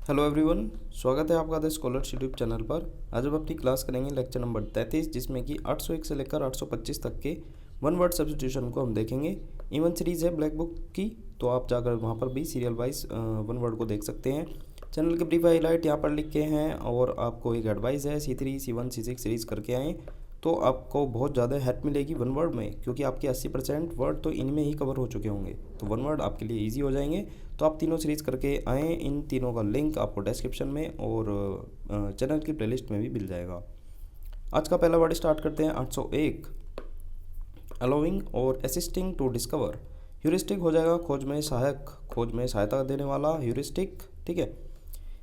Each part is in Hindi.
हेलो एवरीवन, स्वागत है आपका द स्कॉलर्स यूट्यूब चैनल पर। आज हम अपनी क्लास करेंगे लेक्चर नंबर 33, जिसमें कि 801 से लेकर 825 तक के वन वर्ड सब्स्टिट्यूशन को हम देखेंगे। इवन सीरीज़ है ब्लैक बुक की, तो आप जाकर वहाँ पर भी सीरियल वाइज वन वर्ड को देख सकते हैं। चैनल के ब्रीफ हाईलाइट यहाँ पर लिखे हैं और आपको एक एडवाइस है, C3, C1, C6 सीरीज़ करके आएँ तो आपको बहुत ज़्यादा हेल्प मिलेगी वन वर्ड में, क्योंकि आपके 80% वर्ड तो इनमें ही कवर हो चुके होंगे, तो वन वर्ड आपके लिए इजी हो जाएंगे। तो आप तीनों सीरीज़ करके आएँ, इन तीनों का लिंक आपको डिस्क्रिप्शन में और चैनल की प्लेलिस्ट में भी मिल जाएगा। आज का पहला वर्ड स्टार्ट करते हैं। 801, अलाउइंग और असिस्टिंग टू डिस्कवर। ह्यूरिस्टिक हो जाएगा खोज में सहायक, खोज में सहायता देने वाला ह्यूरिस्टिक। ठीक है,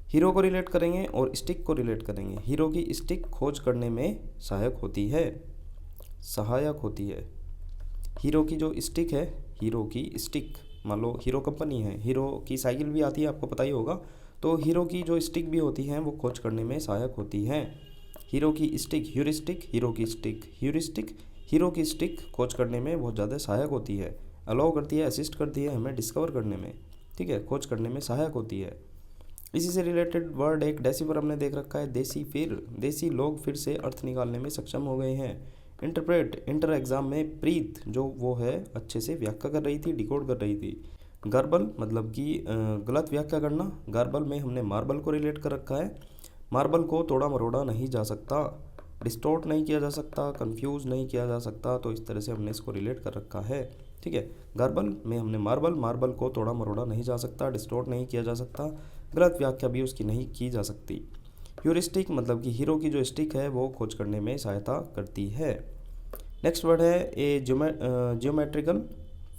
हीरो को रिलेट करेंगे और स्टिक को रिलेट करेंगे। हीरो की स्टिक खोज करने में सहायक होती है, सहायक होती है। हीरो की जो स्टिक है, हीरो की स्टिक, मान लो हीरो कंपनी है, हीरो की साइकिल भी आती है, आपको पता ही होगा, तो हीरो की जो स्टिक भी होती हैं वो खोज करने में सहायक होती हैं। हीरो की स्टिक ह्यूरिस्टिक, हीरो की स्टिक ह्यूरिस्टिक, हीरो की स्टिक खोज करने में बहुत ज़्यादा सहायक होती है, अलाउ करती है, असिस्ट करती है हमें डिस्कवर करने में। ठीक है, खोज करने में सहायक होती है। इसी से रिलेटेड वर्ड एक डेसिफर हमने देख रखा है, देसी। फिर देसी लोग फिर से अर्थ निकालने में सक्षम हो गए हैं। इंटरप्रेट, इंटर एग्जाम में प्रीत जो वो है अच्छे से व्याख्या कर रही थी, डिकोड कर रही थी। गार्बल मतलब कि गलत व्याख्या करना। गार्बल में हमने मार्बल को रिलेट कर रखा है। मार्बल को तोड़ा मरोड़ा नहीं जा सकता, डिस्टोर्ट नहीं किया जा सकता, कंफ्यूज नहीं किया जा सकता, तो इस तरह से हमने इसको रिलेट कर रखा है। ठीक है, गार्बल में हमने मार्बल, मार्बल को तोड़ा मरोड़ा नहीं जा सकता, डिस्टोर्ट नहीं किया जा सकता, गलत व्याख्या भी उसकी नहीं की जा सकती। ह्यूरिस्टिक मतलब कि हीरो की जो स्टिक है वो खोज करने में सहायता करती है। नेक्स्ट वर्ड है a geometrical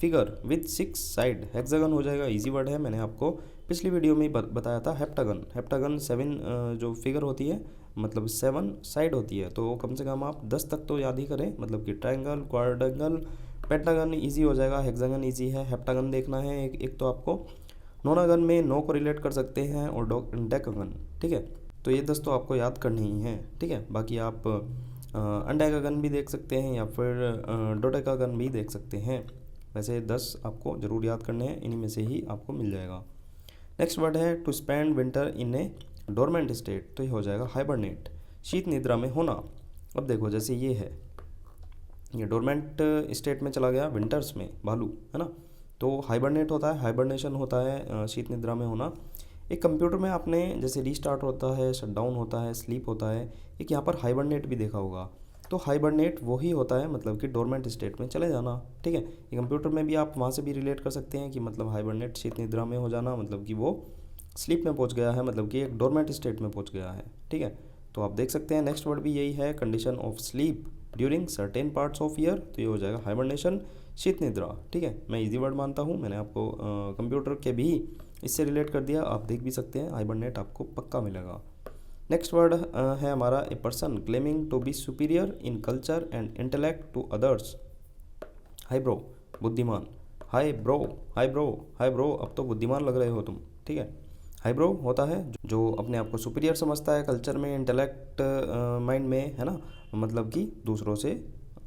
figure with 6 side. Hexagon हो जाएगा, इजी वर्ड है, मैंने आपको पिछली वीडियो में बताया था। हेप्टागन, हेप्टागन 7 जो फिगर होती है, मतलब 7 साइड होती है, तो कम से कम आप 10 तक तो याद ही करें, मतलब कि ट्रायंगल, क्वाड्रेंगल, पेंटागन इजी हो जाएगा, हेक्सागन इजी है, हेप्टागन देखना है। एक तो आपको नोनागन में नो को रिलेट कर सकते हैं और डेकागन। ठीक है, तो ये 10 तो आपको याद करनी ही है। ठीक है, बाकी आप अंडाकागन भी देख सकते हैं या फिर डोडेकागन भी देख सकते हैं। वैसे 10 आपको ज़रूर याद करने हैं, इन्हीं में से ही आपको मिल जाएगा। नेक्स्ट वर्ड है to spend winter in a dormant state, तो ये हो जाएगा हाइबरनेट, शीत निद्रा में होना। अब देखो जैसे ये है, ये डोरमेंट स्टेट में चला गया विंटर्स में, भालू है ना, तो हाइबरनेट होता है, हाइबरनेशन होता है शीत निद्रा में होना। एक कंप्यूटर में आपने जैसे रीस्टार्ट होता है, शटडाउन होता है, स्लीप होता है, एक यहाँ पर हाइबरनेट भी देखा होगा, तो हाइबरनेट वही होता है, मतलब कि डोरमेंट स्टेट में चले जाना। ठीक है, ये कंप्यूटर में भी आप वहाँ से भी रिलेट कर सकते हैं कि मतलब हाइबरनेट शीत निद्रा में हो जाना, मतलब कि वो स्लीप में पहुँच गया है, मतलब कि एक डोरमेंट स्टेट में पहुँच गया है। ठीक है, तो आप देख सकते हैं नेक्स्ट वर्ड भी यही है, condition of sleep during certain parts of year, तो ये हो जाएगा हाइबरनेशन, शीत निद्रा। ठीक है, मैं इजी वर्ड मानता हूँ, मैंने आपको कंप्यूटर के भी इससे रिलेट कर दिया, आप देख भी सकते हैं, हाइबरनेट आपको पक्का मिलेगा। नेक्स्ट वर्ड है हमारा a person claiming to be superior in culture and intellect to others. Highbrow, बुद्धिमान। Highbrow, highbrow, highbrow, अब तो बुद्धिमान लग रहे हो तुम। ठीक है, हाई ब्रो होता है जो अपने आप को सुपीरियर समझता है कल्चर में, इंटेलेक्ट माइंड में, है ना, मतलब कि दूसरों से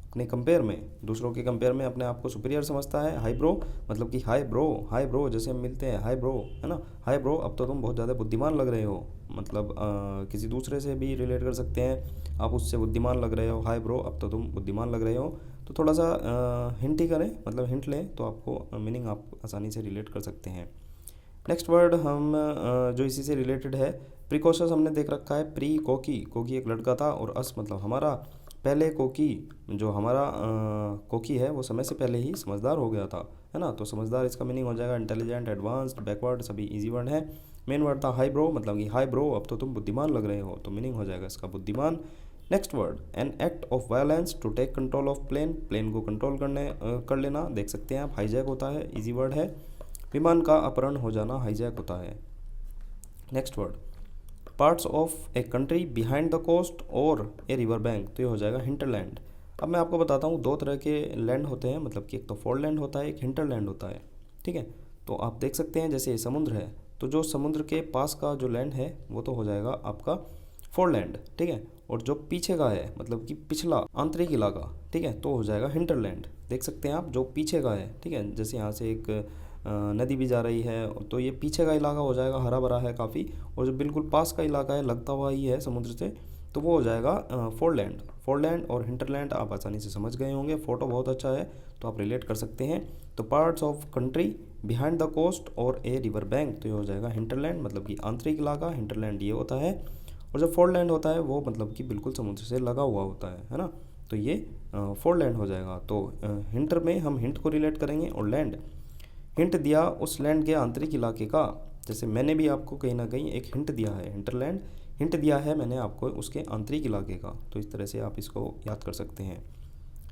अपने कंपेयर में, दूसरों के कंपेयर में अपने आप को सुपीरियर समझता है। हाई ब्रो मतलब कि हाई ब्रो, हाई ब्रो जैसे हम मिलते हैं, हाई ब्रो, है ना, हाई ब्रो अब तो तुम बहुत ज़्यादा बुद्धिमान लग रहे हो, मतलब किसी दूसरे से भी रिलेट कर सकते हैं, आप उससे बुद्धिमान लग रहे हो, हाई ब्रो अब तो तुम बुद्धिमान लग रहे हो। तो थोड़ा सा हिंट ही करें, मतलब हिंट लें तो आपको मीनिंग आप आसानी से रिलेट कर सकते हैं। नेक्स्ट वर्ड हम जो इसी से रिलेटेड है, प्रिकॉशस हमने देख रखा है। प्री कोकी, कोकी एक लड़का था, और अस मतलब हमारा। पहले कोकी, जो हमारा कोकी है वो समय से पहले ही समझदार हो गया था, है ना, तो समझदार इसका मीनिंग हो जाएगा इंटेलिजेंट, एडवांस्ड, बैकवर्ड, सभी इजी वर्ड है। मेन वर्ड था हाई ब्रो, मतलब कि हाई ब्रो अब तो तुम बुद्धिमान लग रहे हो, तो मीनिंग हो जाएगा इसका बुद्धिमान। Next word an act of violence to take control of plane, plane को कंट्रोल कर लेना, देख सकते हैं आप, हाईजैक होता है, इजी वर्ड है। विमान का अपहरण हो जाना हाईजैक होता है। Next word parts of a country behind the coast और ए रिवर बैंक, तो ये हो जाएगा हिंटरलैंड। अब मैं आपको बताता हूँ, दो तरह के लैंड होते हैं, मतलब कि एक तो फोरलैंड होता है, एक हिंटरलैंड होता है। ठीक है, तो आप देख सकते हैं जैसे समुद्र है, तो जो समुद्र के पास का जो लैंड है वो तो हो जाएगा आपका फोरलैंड। ठीक है, और जो पीछे का है, मतलब कि पिछला आंतरिक इलाका, ठीक है, तो हो जाएगा हिंटरलैंड। देख सकते हैं आप, जो पीछे का है, ठीक है, जैसे यहाँ से एक नदी भी जा रही है, तो ये पीछे का इलाका हो जाएगा, हरा भरा है काफ़ी। और जो बिल्कुल पास का इलाका है, लगता हुआ ही है समुद्र से, तो वो हो जाएगा फोरलैंड। फोरलैंड और हिंटरलैंड आप आसानी से समझ गए होंगे, फोटो बहुत अच्छा है तो आप रिलेट कर सकते हैं। तो parts of country behind the coast और ए रिवर बैंक, तो ये हो जाएगा हिंटरलैंड, मतलब कि आंतरिक इलाका। हिंटरलैंड ये होता है, और जो फोरलैंड होता है वो मतलब कि बिल्कुल समुद्र से लगा हुआ होता है ना। तो ये फोरलैंड हो जाएगा। तो हिंटर में हम हिंट को रिलेट करेंगे, और लैंड, हिंट दिया उस लैंड के आंतरिक इलाके का। जैसे मैंने भी आपको कहीं ना कहीं एक हिंट दिया है, हिंटरलैंड, हिंट दिया है मैंने आपको उसके आंतरिक इलाके का। तो इस तरह से आप इसको याद कर सकते हैं।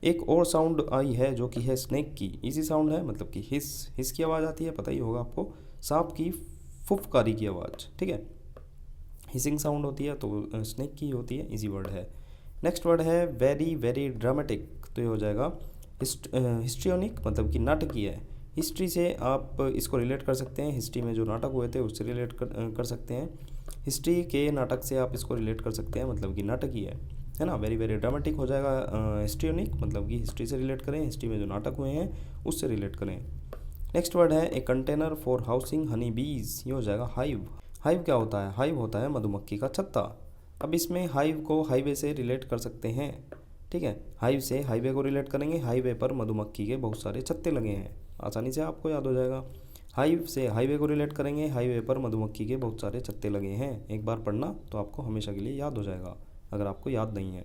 एक और साउंड आई है जो कि है स्नेक की, इजी साउंड है, मतलब कि हिस की आवाज़ आती है, पता ही होगा आपको। सांप की फुफकारी की आवाज़, ठीक है, हिसिंग साउंड होती है, तो स्नेक की होती है, इजी वर्ड है। नेक्स्ट वर्ड है वेरी वेरी ड्रामेटिक, तो ये हो जाएगा हिस्ट्रियोनिक, मतलब कि नाटकीय है। हिस्ट्री से आप इसको रिलेट कर सकते हैं, हिस्ट्री में जो नाटक हुए थे उससे रिलेट कर सकते हैं। हिस्ट्री के नाटक से आप इसको रिलेट कर सकते हैं, मतलब कि नाटकीय है ना। वेरी वेरी ड्रामेटिक हो जाएगा हिस्ट्रियोनिक, मतलब कि हिस्ट्री से रिलेट करें, हिस्ट्री में जो नाटक हुए हैं उससे रिलेट करें। नेक्स्ट वर्ड है a container for housing Honey बीज, ये हो जाएगा हाइव। हाइव क्या होता है? हाइव होता है मधुमक्खी का छत्ता। अब इसमें हाइव को हाईवे से रिलेट कर सकते हैं, ठीक है, हाइव से हाईवे को रिलेट करेंगे, हाईवे पर मधुमक्खी के बहुत सारे छत्ते लगे हैं, आसानी से आपको याद हो जाएगा। हाइव से हाईवे को रिलेट करेंगे, हाईवे पर मधुमक्खी के बहुत सारे छत्ते लगे हैं। एक बार पढ़ना तो आपको हमेशा के लिए याद हो जाएगा, अगर आपको याद नहीं है।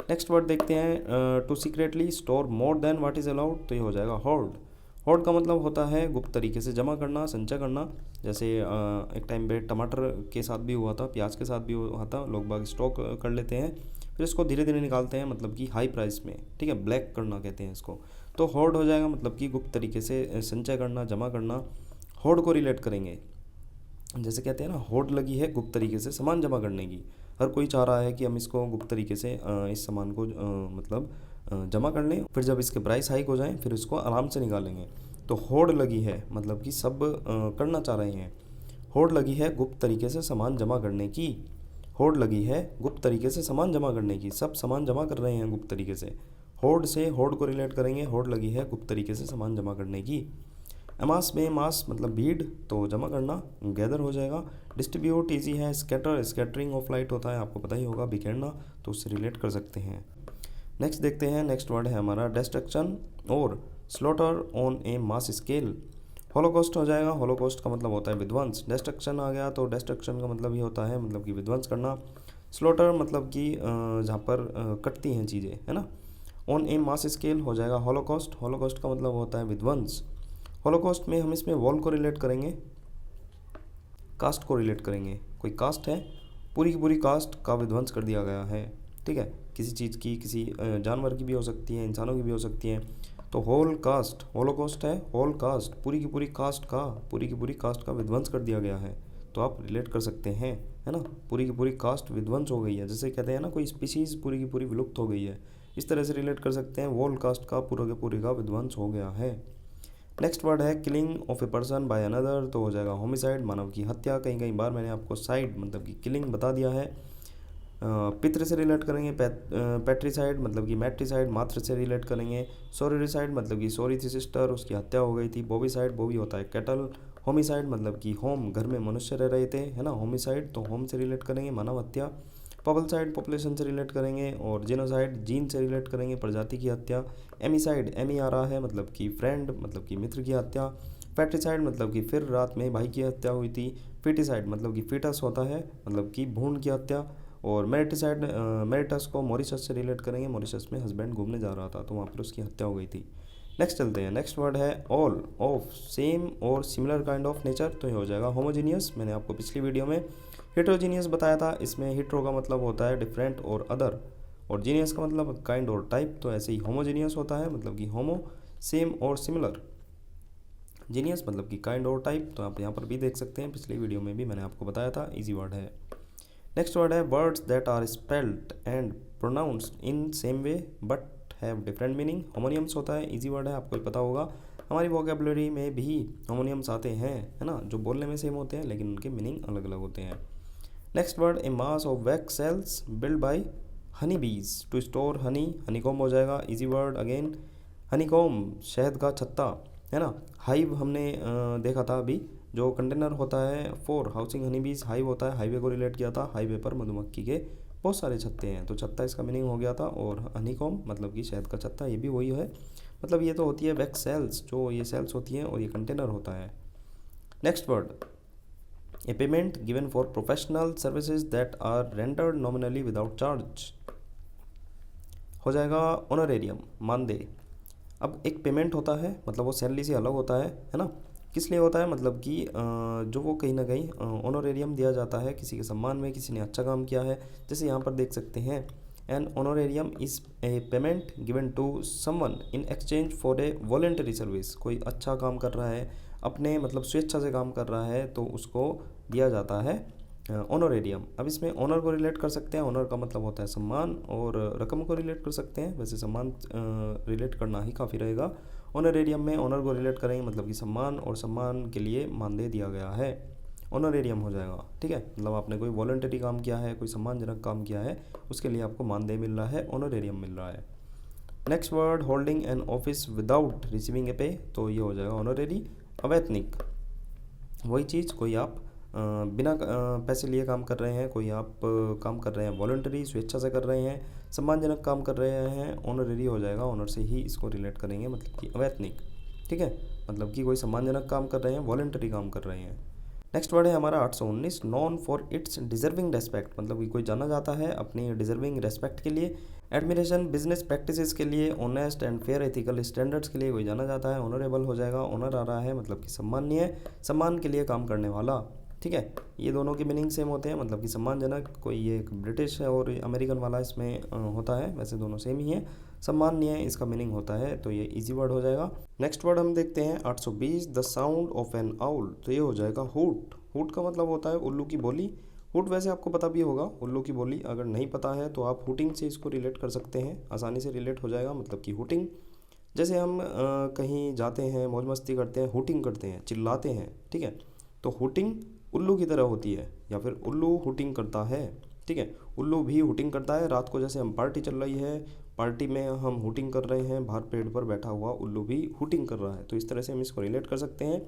नेक्स्ट वर्ड देखते हैं, to secretly store more than what is allowed, तो ये हो जाएगा होर्ड। होर्ड का मतलब होता है गुप्त तरीके से जमा करना, संचय करना। जैसे एक टाइम पे टमाटर के साथ भी हुआ था, प्याज के साथ भी हुआ था, लोग बाग स्टॉक कर लेते हैं, फिर इसको धीरे धीरे निकालते हैं, मतलब कि हाई प्राइस में, ठीक है, ब्लैक करना कहते हैं इसको। तो होर्ड हो जाएगा, मतलब कि गुप्त तरीके से संचय करना, जमा करना। होर्ड को रिलेट करेंगे, जैसे कहते हैं ना, होड़ लगी है गुप्त तरीके से सामान जमा करने की। हर कोई चाह रहा है कि हम इसको गुप्त तरीके से इस सामान को मतलब जमा कर लें, फिर जब इसके प्राइस हाइक हो जाएं फिर इसको आराम से निकालेंगे। तो होड़ लगी है, मतलब कि सब करना चाह रहे हैं। होड़ लगी है गुप्त तरीके से सामान जमा करने की, होड़ लगी है गुप्त तरीके से सामान जमा करने की, सब सामान जमा कर रहे हैं गुप्त तरीके से। होड़ से होड़ को रिलेट करेंगे, होड़ लगी है गुप्त तरीके से सामान जमा करने की। अमास में मास मतलब भीड़, तो जमा करना, गैदर हो जाएगा। डिस्ट्रीब्यूट इजी है, स्कैटर स्कैटरिंग ऑफ लाइट होता है, आपको पता ही होगा, बिखेरना, तो उससे रिलेट कर सकते हैं। नेक्स्ट देखते हैं, नेक्स्ट वर्ड है हमारा डिस्ट्रक्शन और slaughter on A mass scale. Holocaust हो जाएगा, होलोकॉस्ट का मतलब होता है विध्वंस। डिस्ट्रक्शन आ गया तो डिस्ट्रक्शन का मतलब ये होता है, मतलब कि विध्वंस करना। स्लॉटर मतलब कि जहाँ पर कटती हैं चीज़ें, है ना। ऑन ए मास स्केल हो जाएगा होलोकॉस्ट, होलोकॉस्ट का मतलब होता है विध्वंस। होलोकॉस्ट में हम इसमें वॉल को रिलेट करेंगे, कास्ट को रिलेट करेंगे। कोई कास्ट है, पूरी की पूरी कास्ट का विध्वंस कर दिया गया है, ठीक है, किसी चीज़ की, किसी जानवर की भी हो सकती है, इंसानों की भी हो सकती है। तो होल कास्ट, होलोकॉस्ट है होल कास्ट, पूरी की पूरी कास्ट का, पूरी की पूरी कास्ट का विध्वंस कर दिया गया है। तो आप रिलेट कर सकते हैं, है ना, पूरी की पूरी कास्ट विध्वंस हो गई है, जैसे कहते हैं ना कोई स्पीशीज़ पूरी की पूरी विलुप्त हो गई है, इस तरह से रिलेट कर सकते हैं, होल कास्ट का पूरा के पूरे का विध्वंस हो गया है। नेक्स्ट वर्ड है killing of a person by another, तो हो जाएगा होमिसाइड, मानव की हत्या। कई कई बार मैंने आपको साइड मतलब कि किलिंग बता दिया है। पितृ से रिलेट करेंगे, पैट्रिसाइड मतलब कि मैट्रिसाइड, मातृ से रिलेट करेंगे। सोरिसाइड मतलब कि सोरी थी सिस्टर, उसकी हत्या हो गई थी। बोविसाइड, बोवी होता है कैटल। होमिसाइड मतलब कि होम, घर में मनुष्य रह रहे थे, है ना, होमिसाइड, तो होम से रिलेट करेंगे, मानव हत्या। पॉपुलसाइड पॉपुलेशन से रिलेट करेंगे, और जेनोसाइड जीन से रिलेट करेंगे, प्रजाति की हत्या। एमिसाइड, एमी आ रहा है, मतलब कि फ्रेंड, मतलब कि मित्र की हत्या। फैट्रिसाइड मतलब कि फिर रात में भाई की हत्या हुई थी। फिटिसाइड मतलब कि फीटस होता है, मतलब कि भ्रूण की हत्या। और मेरिटिसाइड, मेरिटस को मॉरिशस से रिलेट करेंगे, मॉरिशस में हस्बैंड घूमने जा रहा था तो वहाँ पर उसकी हत्या हो गई थी। नेक्स्ट चलते हैं, नेक्स्ट वर्ड है ऑल ऑफ सेम और सिमिलर काइंड ऑफ नेचर, तो ये हो जाएगा होमोजीनियस। मैंने आपको पिछली वीडियो में हेट्रोजीनियस बताया था, इसमें हेट्रो का मतलब होता है डिफरेंट और अदर, और जीनियस का मतलब काइंड और टाइप, तो ऐसे ही होमोजीनियस होता है, मतलब कि होमो सेम और सिमिलर, जीनियस मतलब कि काइंड और टाइप, तो आप यहाँ पर भी देख सकते हैं, पिछली वीडियो में भी मैंने आपको बताया था, इजी वर्ड है। नेक्स्ट वर्ड है words that are spelled and pronounced in same way but have different meaning. Homonyms होता है, इजी वर्ड है, आपको पता होगा, हमारी वोकेबलरी में भी होमोनियम्स आते हैं, है ना, जो बोलने में सेम होते हैं लेकिन उनके मीनिंग अलग अलग होते हैं। Next word a mass of wax cells build by honey bees to store Honey, honeycomb हो जाएगा, इजी वर्ड अगेन। हनीकॉम शहद का छत्ता, है ना। हाइव हमने देखा था अभी, जो कंटेनर होता है फॉर हाउसिंग हनी बीज, हाइव होता है, हाईवे को रिलेट किया था, हाईवे पर मधुमक्खी के बहुत सारे छत्ते हैं, तो छत्ता इसका मीनिंग हो गया था। और हनीकॉम मतलब कि शहद का छत्ता, ये भी वही है। मतलब ये तो होती है वैक्स सेल्स, जो ये सेल्स होती हैं, और ये कंटेनर होता है। Next word, a payment given for professional services that are rendered nominally without charge, हो जाएगा ऑनरेरियम, मानदेय। अब एक पेमेंट होता है, मतलब वो सैलरी से अलग होता है ना। किस लिए होता है, मतलब कि जो वो कहीं ना कहीं ऑनरेरियम दिया जाता है किसी के सम्मान में, किसी ने अच्छा काम किया है। जैसे यहाँ पर देख सकते हैं, an honorarium is a payment given to someone in exchange for a voluntary service. कोई अच्छा काम कर रहा है, अपने मतलब स्वेच्छा से काम कर रहा है, तो उसको दिया जाता है ऑनरेरियम। अब इसमें ऑनर को रिलेट कर सकते हैं, ऑनर का मतलब होता है सम्मान, और रकम को रिलेट कर सकते हैं। वैसे सम्मान रिलेट करना ही काफ़ी रहेगा। ऑनरेरियम में ऑनर को रिलेट करेंगे, मतलब कि सम्मान, और सम्मान के लिए मानदेय दिया गया है, ऑनरेरियम हो जाएगा। ठीक है, मतलब आपने कोई वॉलंटरी काम किया है, कोई सम्मानजनक काम किया है, उसके लिए आपको मानदेय मिल रहा है, ऑनरेरियम मिल रहा है। Next word, holding an office without receiving a pay, तो ये हो जाएगा ऑनरेरी। अवैतनिक, वही चीज़, कोई आप बिना पैसे लिए काम कर रहे हैं, कोई आप काम कर रहे हैं वॉलंटरी, स्वेच्छा से कर रहे हैं, सम्मानजनक काम कर रहे हैं, ऑनरेरी हो जाएगा, ऑनर से ही इसको रिलेट करेंगे, मतलब कि अवैतनिक। ठीक है, मतलब कि कोई सम्मानजनक काम कर रहे हैं, वॉलंटरी काम कर रहे हैं। नेक्स्ट वर्ड है हमारा 819, non for its deserving respect, मतलब कि कोई जाना जाता है अपनी डिजर्विंग रेस्पेक्ट के लिए, एडमिरेशन बिजनेस प्रैक्टिसेस के लिए, honest and fair ethical standards के लिए कोई जाना जाता है, ऑनरेबल हो जाएगा, ऑनर आ रहा है, मतलब कि सम्मानीय, सम्मान के लिए काम करने वाला। ठीक है, ये दोनों के मीनिंग सेम होते हैं, मतलब कि सम्मानजनक, कोई ये एक ब्रिटिश है और अमेरिकन वाला इसमें होता है, वैसे दोनों सेम ही है। सम्मानीय इसका मीनिंग होता है, तो ये इजी वर्ड हो जाएगा। नेक्स्ट वर्ड हम देखते हैं 820, the sound of N owl, तो ये हो जाएगा हुट। हुट का मतलब होता है उल्लू की बोली। हुट वैसे आपको पता भी होगा, उल्लू की बोली, अगर नहीं पता है तो आप हुटिंग से इसको रिलेट कर सकते हैं, आसानी से रिलेट हो जाएगा। मतलब कि हुटिंग, जैसे हम कहीं जाते हैं, मौज मस्ती करते हैं, हुटिंग करते हैं, चिल्लाते हैं। ठीक है, तो हुटिंग उल्लू की तरह होती है, या फिर उल्लू हुटिंग करता है। ठीक है, उल्लू भी हुटिंग करता है। रात को जैसे हम पार्टी चल रही है, पार्टी में हम हुटिंग कर रहे हैं, बाहर पेड़ पर बैठा हुआ उल्लू भी हुटिंग कर रहा है, तो इस तरह से हम इसको रिलेट कर सकते हैं।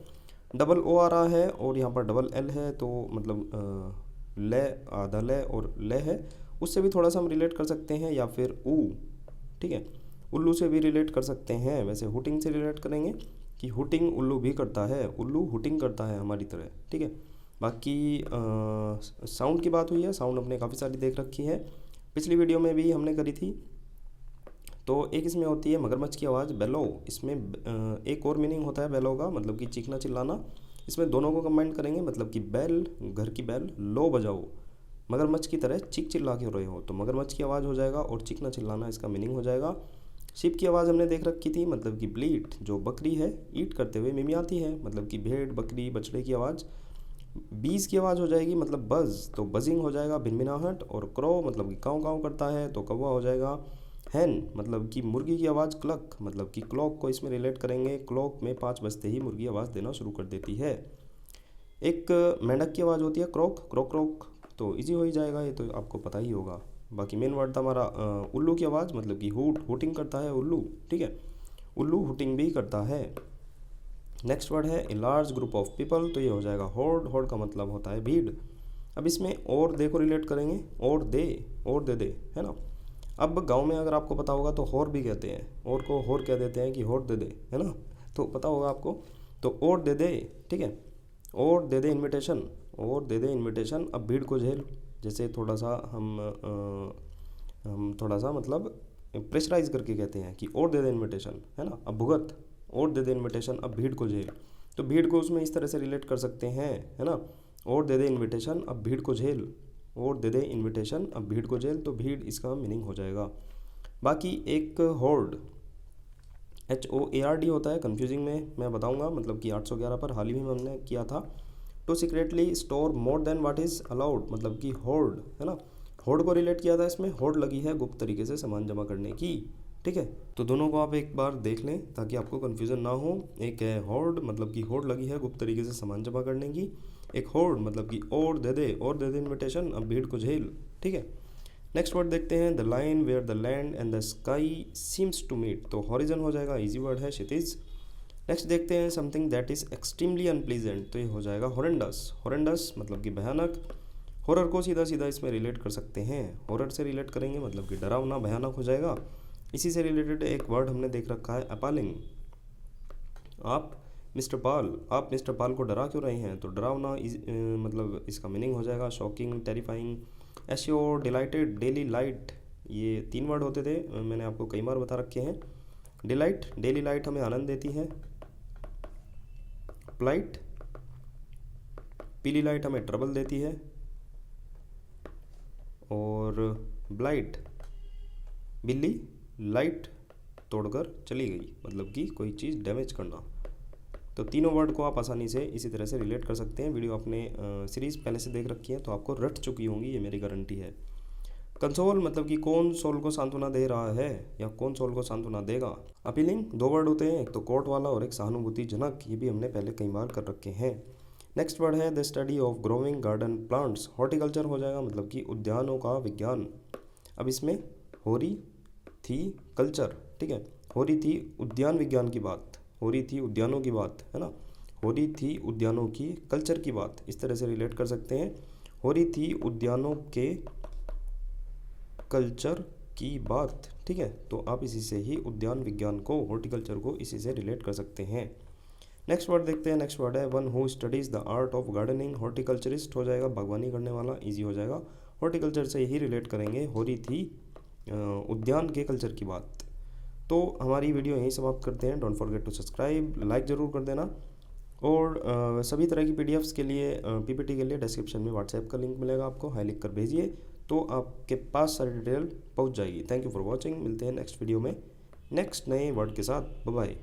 डबल ओ आ रहा है और यहाँ पर डबल एल है, तो मतलब ले, आधा ले और ले है, उससे भी थोड़ा सा हम रिलेट कर सकते हैं, या फिर ऊ। ठीक है, उल्लू से भी रिलेट कर सकते हैं। वैसे हुटिंग से रिलेट करेंगे कि हुटिंग उल्लू भी करता है, उल्लू हुटिंग करता है हमारी तरह। ठीक है, बाकी साउंड की बात हुई है, साउंड अपने काफ़ी सारी देख रखी है, पिछली वीडियो में भी हमने करी थी। तो एक इसमें होती है मगरमच्छ की आवाज़, बेलो। इसमें एक और मीनिंग होता है बेलो का, मतलब कि चीखना चिल्लाना। इसमें दोनों को कंबाइन करेंगे, मतलब कि बैल, घर की बैल, लो बजाओ, मगरमच्छ की तरह चीख चिल्ला के हो रहे हो, तो मगरमच्छ की आवाज़ हो जाएगा, और चीखना चिल्लाना इसका मीनिंग हो जाएगा। शिप की आवाज़ हमने देख रखी थी, मतलब कि ब्लीट, जो बकरी है ईट करते हुए मिमियाती है, मतलब कि भेड़, बकरी, बछड़े की आवाज़। बीज की आवाज़ हो जाएगी, मतलब बज़, तो बजिंग हो जाएगा, भिनभिनाहट। और क्रो मतलब कि काँव काँव करता है, तो कौवा हो जाएगा। हैन मतलब कि मुर्गी की आवाज़, क्लक मतलब कि क्लॉक को इसमें रिलेट करेंगे, क्लॉक में 5 बजते ही मुर्गी आवाज़ देना शुरू कर देती है। एक मेंढक की आवाज़ होती है क्रोक, क्रोक क्रोक, तो इजी हो ही जाएगा, ये तो आपको पता ही होगा। बाकी मेन वर्ड था हमारा उल्लू की आवाज़, मतलब कि हुटिंग करता है उल्लू। ठीक है, उल्लू हुटिंग भी करता है। नेक्स्ट वर्ड है a large group of people, तो ये हो जाएगा होर्ड। होर्ड का मतलब होता है भीड़। अब इसमें और दे को रिलेट करेंगे, और दे है ना। अब गांव में अगर आपको पता होगा तो होर भी कहते हैं, और को होर कह देते हैं कि होर दे है ना, तो पता होगा आपको। तो और दे। ठीक है, और दे इनविटेशन, और दे इनविटेशन। अब भीड़ को झेल, जैसे थोड़ा सा हम थोड़ा सा मतलब प्रेशराइज करके कहते हैं कि और दे इनविटेशन, है ना। अब भुगत, और दे इनविटेशन, अब भीड़ को झेल, तो भीड़ को उसमें इस तरह से रिलेट कर सकते हैं, है ना। और दे इनविटेशन, अब भीड़ को झेल, और दे इनविटेशन, अब भीड़ को झेल, तो भीड़ इसका मीनिंग हो जाएगा। बाकी एक होर्ड, HOARD होता है, कन्फ्यूजिंग में मैं बताऊंगा, मतलब कि 811 पर हाल ही में हमने किया था। To secretly store more than what is allowed, मतलब कि होर्ड, है ना। होर्ड को रिलेट किया था, इसमें होर्ड लगी है गुप्त तरीके से सामान जमा करने की। ठीक है, तो दोनों को आप एक बार देख लें ताकि आपको कन्फ्यूज़न ना हो। एक है होर्ड, मतलब कि होर्ड लगी है गुप्त तरीके से सामान जमा करने की। एक होर्ड मतलब कि और दे इनविटेशन, अब भीड़ को झेल। ठीक है, नेक्स्ट वर्ड देखते हैं, the line where the land and the sky seems to meet, तो हॉरिजन हो जाएगा, इजी वर्ड है, क्षितिज। नेक्स्ट देखते हैं something that is extremely unpleasant, तो ये हो जाएगा हॉरेंडस। हॉरेंडस मतलब कि भयानक। हॉरर को सीधा सीधा इसमें रिलेट कर सकते हैं, हॉरर से रिलेट करेंगे मतलब कि डरावना भयानक हो जाएगा। इसी से रिलेटेड एक वर्ड हमने देख रखा है अपैलिंग। आप मिस्टर पाल को डरा क्यों रहे हैं, तो डरावना मतलब इसका मीनिंग हो जाएगा shocking, terrifying. Assure, dilated, daily light, ये 3 वर्ड होते थे, मैंने आपको कई बार बता रखे हैं। डिलाइट, डेली लाइट हमें आनंद देती है। प्लाइट, पीली लाइट हमें ट्रबल देती है। और ब्लाइट, बिल्ली लाइट तोड़कर चली गई, मतलब कि कोई चीज़ डैमेज करना। तो तीनों वर्ड को आप आसानी से इसी तरह से रिलेट कर सकते हैं। वीडियो आपने सीरीज़ पहले से देख रखी है तो आपको रट चुकी होंगी, ये मेरी गारंटी है। कंसोल मतलब कि कौन सोल को सांत्वना दे रहा है या कौन सोल को सांत्वना देगा। अपीलिंग 2 वर्ड होते हैं, एक तो कोर्ट वाला और एक सहानुभूतिजनक, ये भी हमने पहले कई बार कर रखे हैं। नेक्स्ट वर्ड है the study of growing garden plants. Horticulture हो जाएगा मतलब कि उद्यानों का विज्ञान। अब इसमें हो रही थी कल्चर, ठीक है, हो रही थी उद्यान विज्ञान की बात, हो रही थी उद्यानों की बात, है ना, हो रही थी उद्यानों की कल्चर की बात, इस तरह से रिलेट कर सकते हैं। हो रही थी उद्यानों के कल्चर की बात, ठीक है, तो आप इसी से ही उद्यान विज्ञान को, हॉर्टिकल्चर को इसी से रिलेट कर सकते हैं। नेक्स्ट वर्ड देखते हैं। नेक्स्ट वर्ड है one who studies the art of gardening. Horticulturist हो जाएगा, बागवानी करने वाला, इजी हो जाएगा। हॉर्टिकल्चर से ही रिलेट करेंगे, हो रही थी उद्यान के कल्चर की बात। तो हमारी वीडियो यहीं समाप्त करते हैं। Don't forget to subscribe, like ज़रूर कर देना। और सभी तरह की पीडीएफ्स के लिए, पीपीटी के लिए डिस्क्रिप्शन में व्हाट्सएप का लिंक मिलेगा, आपको हाई लिख कर भेजिए तो आपके पास सारी डिटेल पहुंच जाएगी। थैंक यू फॉर वॉचिंग, मिलते हैं नेक्स्ट वीडियो में नेक्स्ट नए वर्ड के साथ। Bye bye.